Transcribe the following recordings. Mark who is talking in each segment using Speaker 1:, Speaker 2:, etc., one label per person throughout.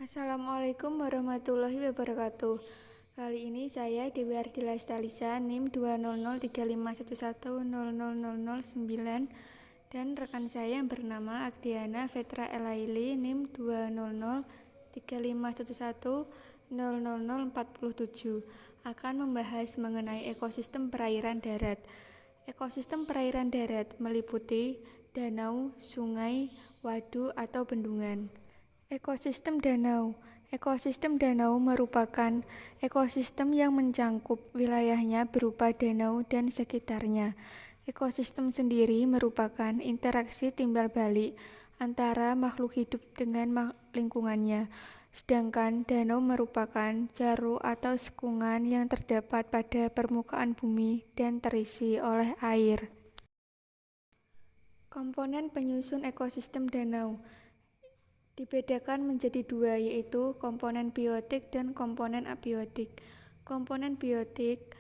Speaker 1: Assalamualaikum warahmatullahi wabarakatuh. Kali ini saya Dewi Ardila Stalisa NIM 2003511000009 dan rekan saya yang bernama Agdiana Vetra Elaili NIM 2003511000047 akan membahas mengenai ekosistem perairan darat. Ekosistem perairan darat meliputi danau, sungai, waduk atau bendungan. Ekosistem danau. Ekosistem danau merupakan ekosistem yang mencangkup wilayahnya berupa danau dan sekitarnya. Ekosistem sendiri merupakan interaksi timbal balik antara makhluk hidup dengan lingkungannya. Sedangkan danau merupakan jaruk atau sekungan yang terdapat pada permukaan bumi dan terisi oleh air. Komponen penyusun ekosistem danau dibedakan menjadi dua, yaitu komponen biotik dan komponen abiotik. Komponen biotik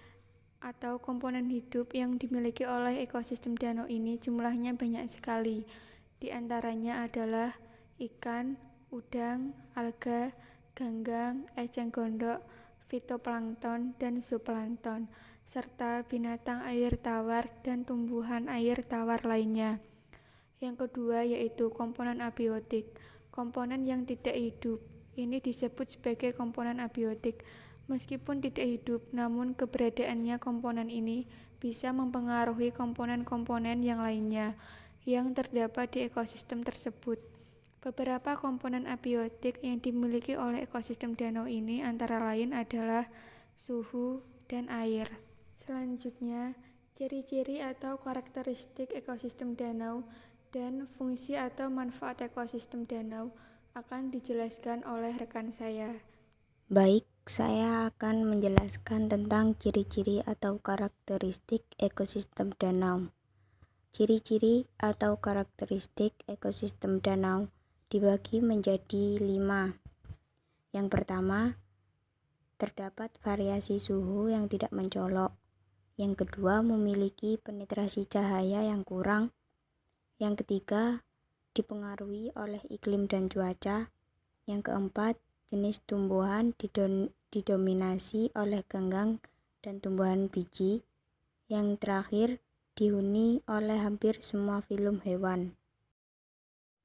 Speaker 1: atau komponen hidup yang dimiliki oleh ekosistem danau ini jumlahnya banyak sekali. Di antaranya adalah ikan, udang, alga, ganggang, eceng gondok, fitoplankton, dan zooplankton, serta binatang air tawar dan tumbuhan air tawar lainnya. Yang kedua yaitu komponen abiotik. Komponen yang tidak hidup ini disebut sebagai komponen abiotik. Meskipun tidak hidup, namun keberadaannya komponen ini bisa mempengaruhi komponen-komponen yang lainnya yang terdapat di ekosistem tersebut. Beberapa komponen abiotik yang dimiliki oleh ekosistem danau ini antara lain adalah suhu dan air. Selanjutnya, ciri-ciri atau karakteristik ekosistem danau dan fungsi atau manfaat ekosistem danau akan dijelaskan oleh rekan saya.
Speaker 2: Baik, saya akan menjelaskan tentang ciri-ciri atau karakteristik ekosistem danau. Ciri-ciri atau karakteristik ekosistem danau dibagi menjadi 5. Yang pertama, terdapat variasi suhu yang tidak mencolok. Yang kedua, memiliki penetrasi cahaya yang kurang. Yang ketiga, dipengaruhi oleh iklim dan cuaca. Yang keempat, jenis tumbuhan didominasi oleh ganggang dan tumbuhan biji. Yang terakhir, dihuni oleh hampir semua filum hewan.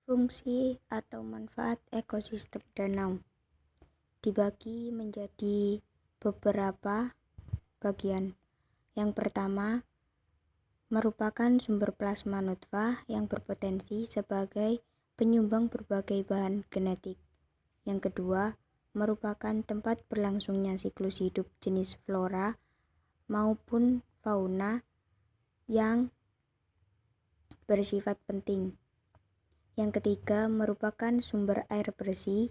Speaker 2: Fungsi atau manfaat ekosistem danau dibagi menjadi beberapa bagian. Yang pertama, merupakan sumber plasma nutfah yang berpotensi sebagai penyumbang berbagai bahan genetik. Yang kedua, merupakan tempat berlangsungnya siklus hidup jenis flora maupun fauna yang bersifat penting. Yang ketiga, merupakan sumber air bersih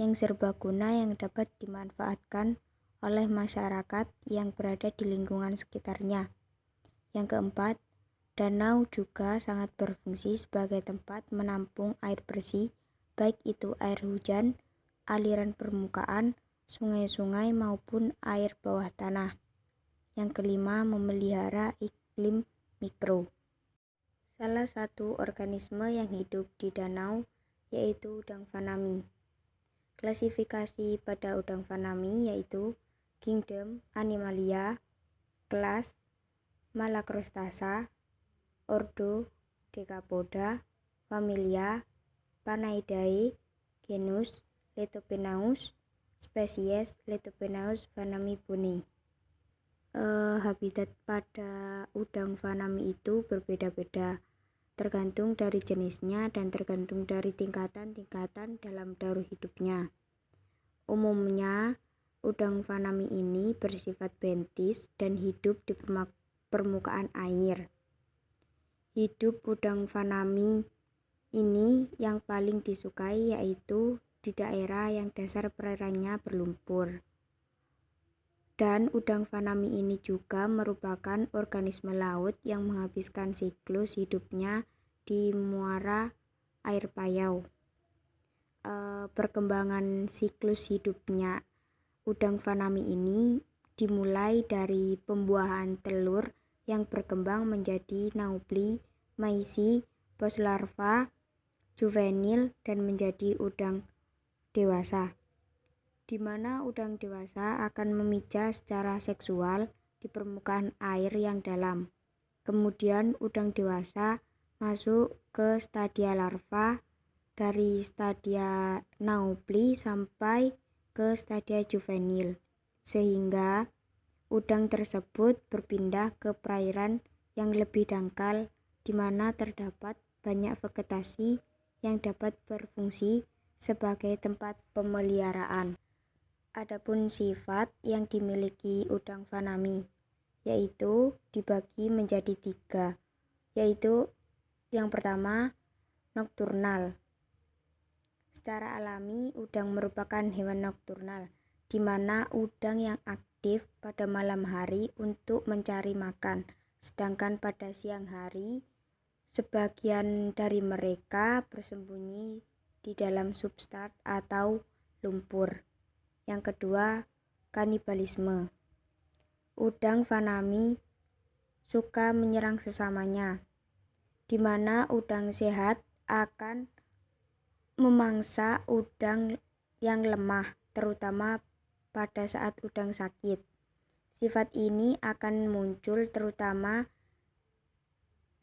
Speaker 2: yang serbaguna yang dapat dimanfaatkan oleh masyarakat yang berada di lingkungan sekitarnya. Yang keempat, danau juga sangat berfungsi sebagai tempat menampung air bersih, baik itu air hujan, aliran permukaan, sungai-sungai maupun air bawah tanah. Yang kelima, memelihara iklim mikro. Salah satu organisme yang hidup di danau yaitu udang fanami. Klasifikasi pada udang fanami yaitu Kingdom Animalia, kelas Malacrostacea, ordo Decapoda, familia Panaidae, genus Letopenaus, spesies Letopenaus fanami boni. Habitat pada udang fanami itu berbeda-beda, tergantung dari jenisnya dan tergantung dari tingkatan-tingkatan dalam daur hidupnya. Umumnya, udang fanami ini bersifat bentis dan hidup di permukaan air. Hidup udang fanami ini yang paling disukai yaitu di daerah yang dasar perairannya berlumpur. Dan udang fanami ini juga merupakan organisme laut yang menghabiskan siklus hidupnya di muara air payau. Perkembangan siklus hidupnya udang fanami ini dimulai dari pembuahan telur yang berkembang menjadi naupli, maisi, poslarva, juvenil, dan menjadi udang dewasa. di mana udang dewasa akan memijah secara seksual di permukaan air yang dalam. Kemudian udang dewasa masuk ke stadia larva, dari stadia naupli sampai ke stadia juvenil, sehingga udang tersebut berpindah ke perairan yang lebih dangkal di mana terdapat banyak vegetasi yang dapat berfungsi sebagai tempat pemeliharaan. Adapun sifat yang dimiliki udang fanami yaitu dibagi menjadi 3, yaitu yang pertama nokturnal. Secara alami udang merupakan hewan nokturnal, di mana udang yang aktif pada malam hari untuk mencari makan, sedangkan pada siang hari sebagian dari mereka bersembunyi di dalam substrat atau lumpur. Yang kedua, kanibalisme. Udang fanami suka menyerang sesamanya, di mana udang sehat akan memangsa udang yang lemah, terutama pada saat udang sakit. Sifat ini akan muncul terutama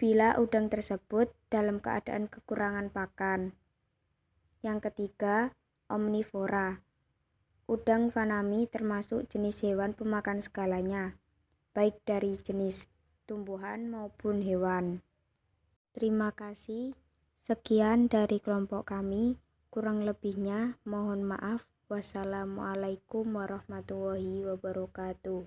Speaker 2: bila udang tersebut dalam keadaan kekurangan pakan. Yang ketiga, omnivora. Udang fanami termasuk jenis hewan pemakan segalanya, baik dari jenis tumbuhan maupun hewan. Terima kasih. Sekian dari kelompok kami. Kurang lebihnya mohon maaf. Wassalamualaikum warahmatullahi wabarakatuh.